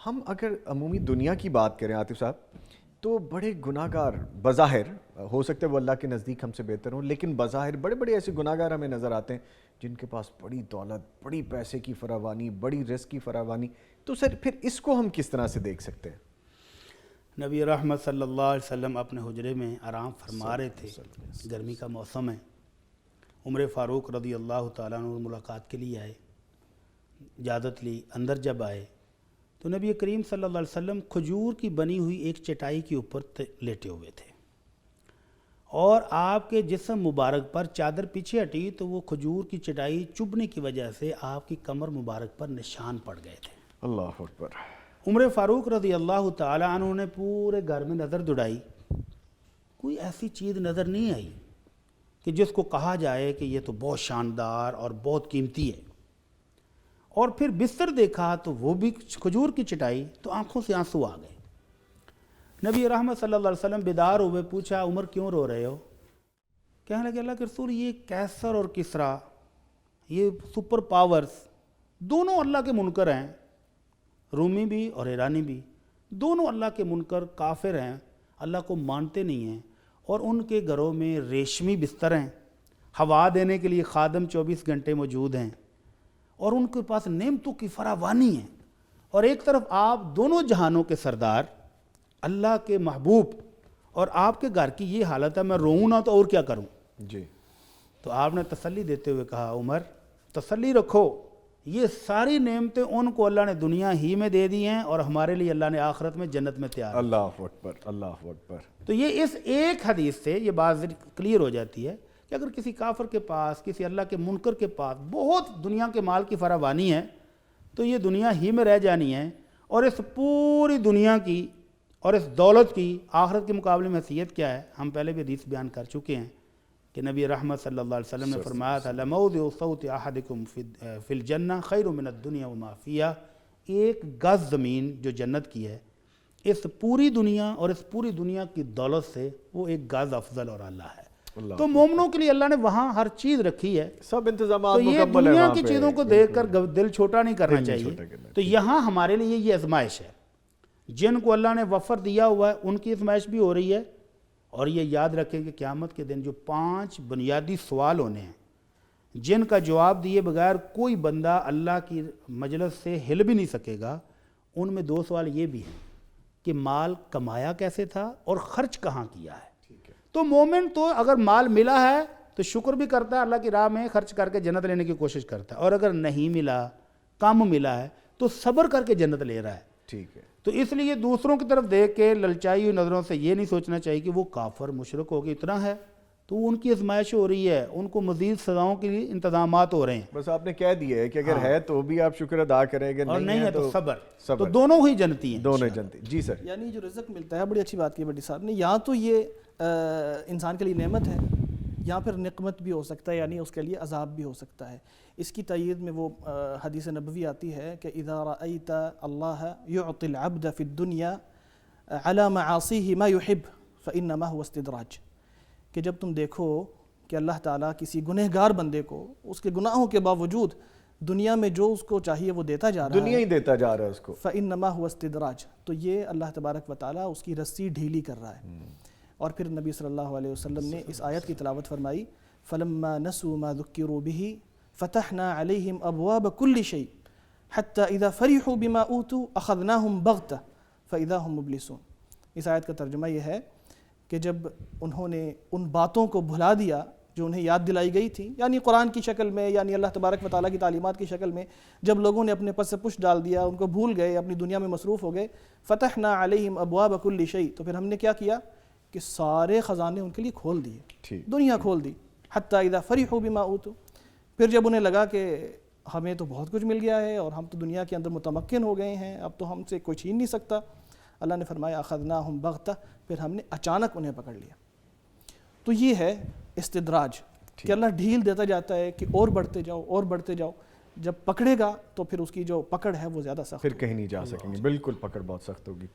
ہم اگر عمومی دنیا کی بات کریں عاطف صاحب تو بڑے گناہ گار بظاہر، ہو سکتا ہے وہ اللہ کے نزدیک ہم سے بہتر ہوں، لیکن بظاہر بڑے بڑے ایسے گناہ گار ہمیں نظر آتے ہیں جن کے پاس بڑی دولت، بڑی پیسے کی فراوانی، بڑی رزق کی فراوانی. تو سر پھر اس کو ہم کس طرح سے دیکھ سکتے ہیں؟ نبی رحمت صلی اللہ علیہ وسلم اپنے حجرے میں آرام فرما رہے تھے، گرمی کا موسم ہے. عمر فاروق رضی اللہ تعالیٰ عنہ ملاقات کے لیے آئے، اجازت لی. اندر جب آئے تو نبی کریم صلی اللہ علیہ وسلم کھجور کی بنی ہوئی ایک چٹائی کے اوپر لیٹے ہوئے تھے، اور آپ کے جسم مبارک پر چادر پیچھے ہٹی تو وہ کھجور کی چٹائی چبھنے کی وجہ سے آپ کی کمر مبارک پر نشان پڑ گئے تھے. اللہ اکبر. عمر فاروق رضی اللہ تعالیٰ عنہ نے پورے گھر میں نظر دوڑائی، کوئی ایسی چیز نظر نہیں آئی کہ جس کو کہا جائے کہ یہ تو بہت شاندار اور بہت قیمتی ہے. اور پھر بستر دیکھا تو وہ بھی کھجور کی چٹائی، تو آنکھوں سے آنسو آ گئے. نبی رحمت صلی اللہ علیہ وسلم بیدار ہوئے، پوچھا عمر کیوں رو رہے ہو؟ کہنے لگے اللہ کے رسول یہ کیسر اور کسرا، یہ سپر پاورز دونوں اللہ کے منکر ہیں، رومی بھی اور ایرانی بھی، دونوں اللہ کے منکر کافر ہیں، اللہ کو مانتے نہیں ہیں، اور ان کے گھروں میں ریشمی بستر ہیں، ہوا دینے کے لیے خادم 24 گھنٹے موجود ہیں، اور ان کے پاس نعمتوں کی فراوانی ہے. اور ایک طرف آپ دونوں جہانوں کے سردار، اللہ کے محبوب، اور آپ کے گھر کی یہ حالت ہے، میں روؤں نہ تو اور کیا کروں؟ جی. تو آپ نے تسلی دیتے ہوئے کہا عمر تسلی رکھو، یہ ساری نعمتیں ان کو اللہ نے دنیا ہی میں دے دی ہیں، اور ہمارے لیے اللہ نے آخرت میں جنت میں تیار. اللہ اکبر، اللہ اکبر. تو یہ اس ایک حدیث سے یہ بات کلیئر ہو جاتی ہے کہ اگر کسی کافر کے پاس، کسی اللہ کے منکر کے پاس بہت دنیا کے مال کی فراوانی ہے تو یہ دنیا ہی میں رہ جانی ہے، اور اس پوری دنیا کی اور اس دولت کی آخرت کے مقابلے میں حیثیت کیا ہے؟ ہم پہلے بھی حدیث بیان کر چکے ہیں کہ نبی رحمت صلی اللہ علیہ وسلم نے فرمایا تھا لَمَوْضِعُ صَوْتِ أَحَدِكُمْ فِي الْجَنَّةِ خَيْرٌ مِّنَ الدُّنْيَا وَمَا فِيهَا. ایک گز زمین جو جنت کی ہے، اس پوری دنیا اور اس پوری دنیا کی دولت سے وہ ایک گز افضل اور اعلیٰ ہے. تو مومنوں کے لیے اللہ نے وہاں ہر چیز رکھی ہے، سب انتظامات تو یہ مکمل ہے دنیا وہاں کی پہ. چیزوں کو دیکھ کر دل چھوٹا نہیں کرنا چاہیے. کرنا. تو یہاں ہمارے لیے یہ آزمائش ہے، جن کو اللہ نے وفر دیا ہوا ہے ان کی آزمائش بھی ہو رہی ہے. اور یہ یاد رکھیں کہ قیامت کے دن جو 5 بنیادی سوال ہونے ہیں، جن کا جواب دیے بغیر کوئی بندہ اللہ کی مجلس سے ہل بھی نہیں سکے گا، ان میں 2 سوال یہ بھی ہیں کہ مال کمایا کیسے تھا اور خرچ کہاں کیا ہے. تو مومن تو اگر مال ملا ہے تو شکر بھی کرتا ہے، اللہ کی راہ میں خرچ کر کے جنت لینے کی کوشش کرتا ہے، اور اگر نہیں ملا، کم ملا ہے، تو صبر کر کے جنت لے رہا ہے. ٹھیک ہے. تو اس لیے دوسروں کی طرف دیکھ کے للچائی ہوئی نظروں سے یہ نہیں سوچنا چاہیے کہ وہ کافر مشرک ہو گیا، اتنا ہے تو ان کی آزمائش ہو رہی ہے، ان کو مزید سزاؤں کے لیے انتظامات ہو رہے ہیں. بس آپ نے کہہ دیا ہے کہ اگر ہے تو بھی آپ شکر ادا کریں، اگر اور نہیں ہے تو صبر. تو صبر. دونوں ہی جنتی ہیں. دونوں جنتی. جی سر. یعنی جو رزق ملتا ہے، بڑی اچھی بات کی بڑی صاحب نے، یہاں تو یہ انسان کے لیے نعمت ہے، یہاں پھر نقمت بھی ہو سکتا ہے، یعنی اس کے لیے عذاب بھی ہو سکتا ہے. اس کی تائید میں وہ حدیث نبوی آتی ہے کہ اذا رأیت اللہ یعطی العبد فی الدنیا علی معاصیہ ما یحب فانما هو استدراج. کہ جب تم دیکھو کہ اللہ تعالیٰ کسی گنہگار بندے کو اس کے گناہوں کے باوجود دنیا میں جو اس کو چاہیے وہ دیتا جا رہا ہے، دنیا ہی دیتا جا رہا ہے اس کو، فانما هو استدراج، تو یہ اللہ تبارک و تعالیٰ اس کی رسی ڈھیلی کر رہا ہے. اور پھر نبی صلی اللہ علیہ وسلم نے اس آیت کی تلاوت فرمائی فَلَمَّا نَسُوا مَا ذُكِّرُوا بِهِ فَتَحْنَا عَلَيْهِمْ أَبْوَابَ كُلِّ شَيْءٍ حَتَّى إِذَا فَرِحُوا بِمَا أُوتُوا أَخَذْنَاهُمْ بَغْتَةً فَإِذَا هُمْ مُبْلِسُونَ. اس آیت کا ترجمہ یہ ہے کہ جب انہوں نے ان باتوں کو بھلا دیا جو انہیں یاد دلائی گئی تھی، یعنی قرآن کی شکل میں، یعنی اللہ تبارک و تعالیٰ کی تعلیمات کی شکل میں، جب لوگوں نے اپنے پس سے پش ڈال دیا، ان کو بھول گئے، اپنی دنیا میں مصروف ہو گئے، فتحنا علیہم ابواب کل شیء، تو پھر ہم نے کیا کیا کہ سارے خزانے ان کے لیے کھول دیے، دنیا کھول دی. حتی اذا فرحوا بما اوتوا، پھر جب انہیں لگا کہ ہمیں تو بہت کچھ مل گیا ہے اور ہم تو دنیا کے اندر متمکن ہو گئے ہیں، اب تو ہم سے کوئی چھین نہیں سکتا، اللہ نے فرمایا اخذناہم بغتہ، پھر ہم نے اچانک انہیں پکڑ لیا. تو یہ ہے استدراج کہ اللہ ڈھیل دیتا جاتا ہے کہ اور بڑھتے جاؤ اور بڑھتے جاؤ، جب پکڑے گا تو پھر اس کی جو پکڑ ہے وہ زیادہ سخت پھر کہیں نہیں جا سکیں گے. بالکل پکڑ بہت سخت ہوگی.